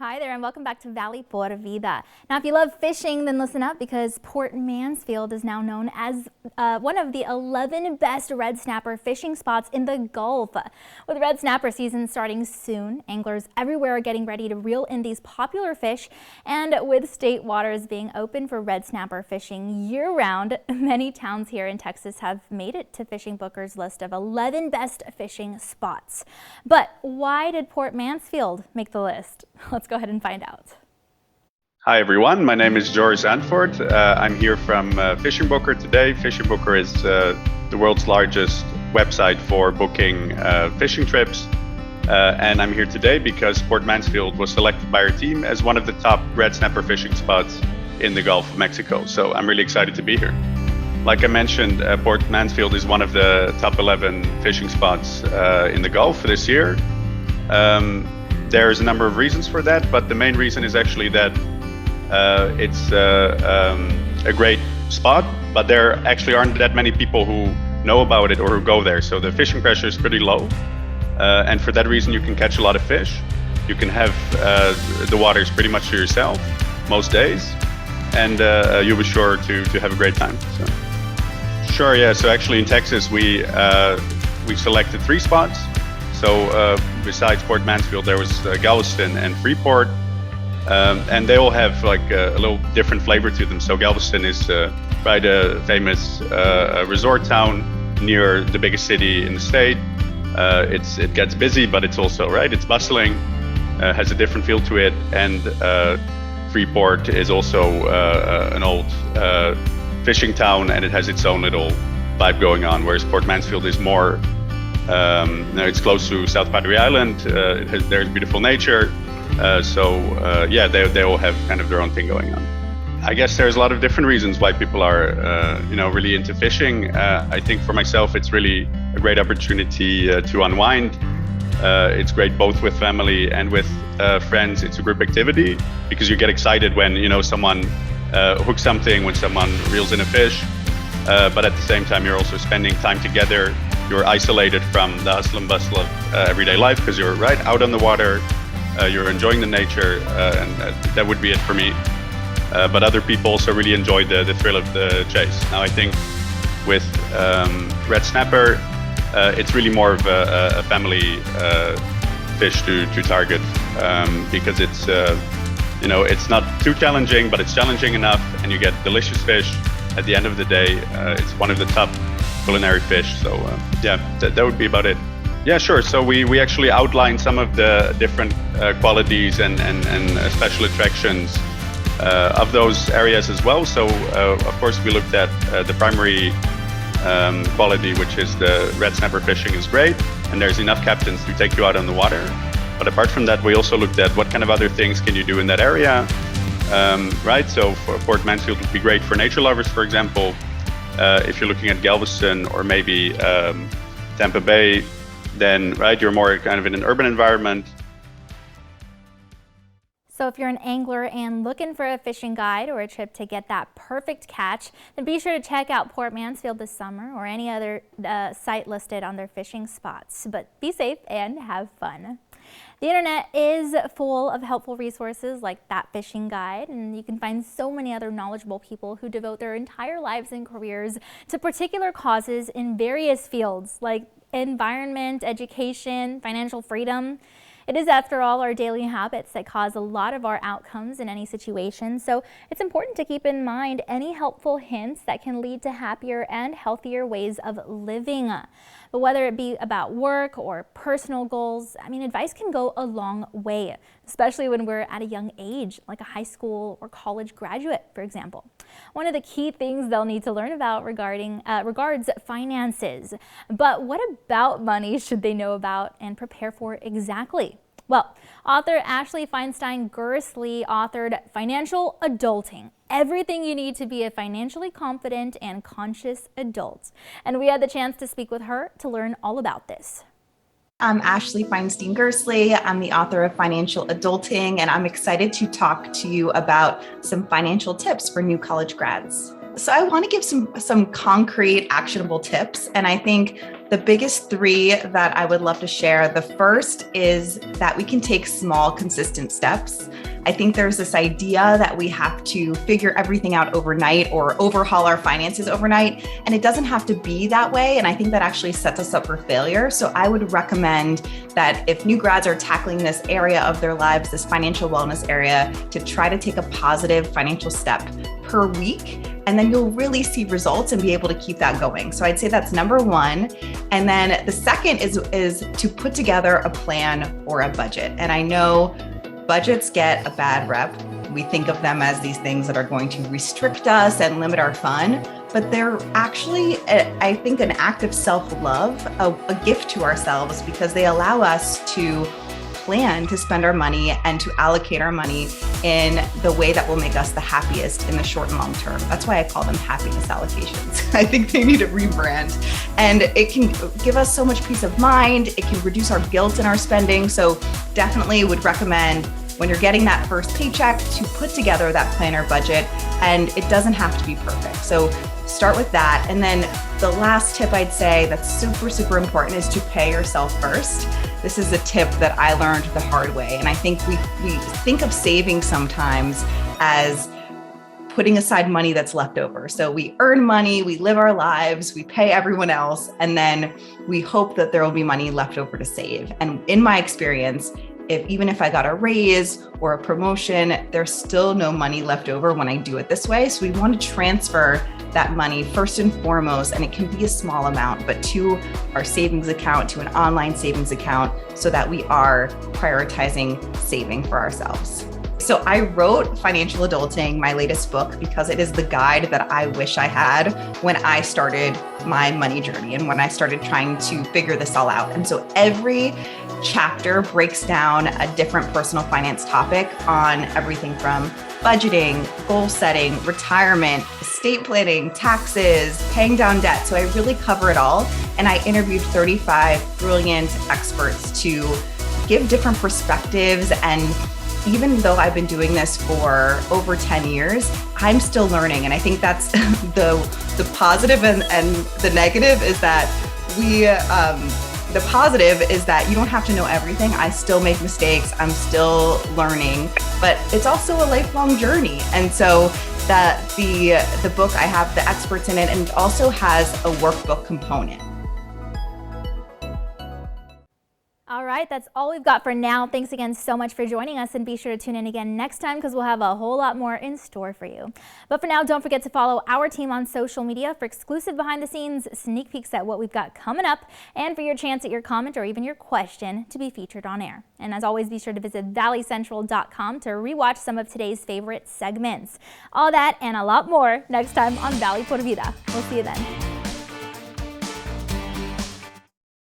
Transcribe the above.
Hi there and welcome back to Valley por Vida. Now if you love fishing, then listen up because Port Mansfield is now known as one of the 11 best red snapper fishing spots in the Gulf. With red snapper season starting soon, anglers everywhere are getting ready to reel in these popular fish, and with state waters being open for red snapper fishing year-round, many towns here in Texas have made it to Fishing Booker's list of 11 best fishing spots. But why did Port Mansfield make the list? Let's go ahead and find out. Hi everyone, my name is Joris Antford. I'm here from Fishing Booker today. Fishing Booker is the world's largest website for booking fishing trips. And I'm here today because Port Mansfield was selected by our team as one of the top red snapper fishing spots in the Gulf of Mexico. So I'm really excited to be here. Like I mentioned, Port Mansfield is one of the top 11 fishing spots in the Gulf this year. There's a number of reasons for that, but the main reason is actually that it's a great spot, but there actually aren't that many people who know about it or who go there. So the fishing pressure is pretty low, and for that reason you can catch a lot of fish. You can have the waters pretty much to yourself most days, and you'll be sure to have a great time. So. Sure, yeah. So actually in Texas we selected 3 spots. So besides Port Mansfield, there was Galveston and Freeport, and they all have like a little different flavor to them. So Galveston is right a famous resort town near the biggest city in the state. It gets busy, but it's also it's bustling, has a different feel to it. And Freeport is also an old fishing town, and it has its own little vibe going on. Whereas Port Mansfield is more. It's close to South Padre Island. There's beautiful nature. They all have kind of their own thing going on. I guess there's a lot of different reasons why people are, really into fishing. I think for myself, it's really a great opportunity to unwind. It's great both with family and with friends. It's a group activity because you get excited when, someone hooks something, when someone reels in a fish. But at the same time, you're also spending time together. You're isolated from the hustle and bustle of everyday life because you're right out on the water, you're enjoying the nature, and that would be it for me. But other people also really enjoy the thrill of the chase. Now I think with red snapper, it's really more of a family fish to target because it's it's not too challenging, but it's challenging enough, and you get delicious fish. At the end of the day, it's one of the top culinary fish. So that would be about it. Yeah, sure. So we actually outlined some of the different qualities and special attractions of those areas as well. So of course we looked at the primary quality, which is the red snapper fishing is great, and there's enough captains to take you out on the water. But apart from that, we also looked at what kind of other things can you do in that area. So for Port Mansfield would be great for nature lovers, for example. If you're looking at Galveston or maybe Tampa Bay, then you're more kind of in an urban environment. So if you're an angler and looking for a fishing guide or a trip to get that perfect catch, then be sure to check out Port Mansfield this summer or any other site listed on their fishing spots. But be safe and have fun. The internet is full of helpful resources like that fishing guide, and you can find so many other knowledgeable people who devote their entire lives and careers to particular causes in various fields like environment, education, financial freedom. It is, after all, our daily habits that cause a lot of our outcomes in any situation, so it's important to keep in mind any helpful hints that can lead to happier and healthier ways of living. But whether it be about work or personal goals, advice can go a long way, especially when we're at a young age, like a high school or college graduate, for example. One of the key things they'll need to learn about regards finances. But what about money should they know about and prepare for exactly? Well, author Ashley Feinstein-Gursley authored Financial Adulting, Everything You Need to Be a Financially Confident and Conscious Adult. And we had the chance to speak with her to learn all about this. I'm Ashley Feinstein-Gursley. I'm the author of Financial Adulting, and I'm excited to talk to you about some financial tips for new college grads. So I want to give some concrete, actionable tips. And I think The biggest three that I would love to share, the first is that we can take small, consistent steps. I think there's this idea that we have to figure everything out overnight or overhaul our finances overnight, and it doesn't have to be that way. And I think that actually sets us up for failure. So I would recommend that if new grads are tackling this area of their lives, this financial wellness area, to try to take a positive financial step per week, and then you'll really see results and be able to keep that going. So I'd say that's number one. And then the second is to put together a plan or a budget. And I know budgets get a bad rep. We think of them as these things that are going to restrict us and limit our fun, but they're actually, I think, an act of self-love, a gift to ourselves, because they allow us to plan to spend our money and to allocate our money in the way that will make us the happiest in the short and long term. That's why I call them happiness allocations. I think they need a rebrand. And it can give us so much peace of mind. It can reduce our guilt in our spending. So definitely would recommend, when you're getting that first paycheck, to put together that plan or budget. And it doesn't have to be perfect. So start with that. And then the last tip I'd say that's super, super important is to pay yourself first. This is a tip that I learned the hard way. And I think we think of saving sometimes as putting aside money that's left over. So we earn money, we live our lives, we pay everyone else, and then we hope that there will be money left over to save. And in my experience, even if I got a raise or a promotion, there's still no money left over when I do it this way. So we want to transfer that money first and foremost, and it can be a small amount, but to our savings account, to an online savings account, so that we are prioritizing saving for ourselves. So I wrote Financial Adulting, my latest book, because it is the guide that I wish I had when I started my money journey and when I started trying to figure this all out. And so every chapter breaks down a different personal finance topic on everything from budgeting, goal setting, retirement, estate planning, taxes, paying down debt. So I really cover it all. And I interviewed 35 brilliant experts to give different perspectives. And even though I've been doing this for over 10 years, I'm still learning. And I think that's the positive, and the negative is that the positive is that you don't have to know everything. I still make mistakes. I'm still learning, but it's also a lifelong journey. And so that the book, I have the experts in it, and it also has a workbook component. All right, that's all we've got for now. Thanks again so much for joining us, and be sure to tune in again next time because we'll have a whole lot more in store for you. But for now, don't forget to follow our team on social media for exclusive behind the scenes sneak peeks at what we've got coming up, and for your chance at your comment or even your question to be featured on air. And as always, be sure to visit valleycentral.com to rewatch some of today's favorite segments. All that and a lot more next time on Valley Por Vida. We'll see you then.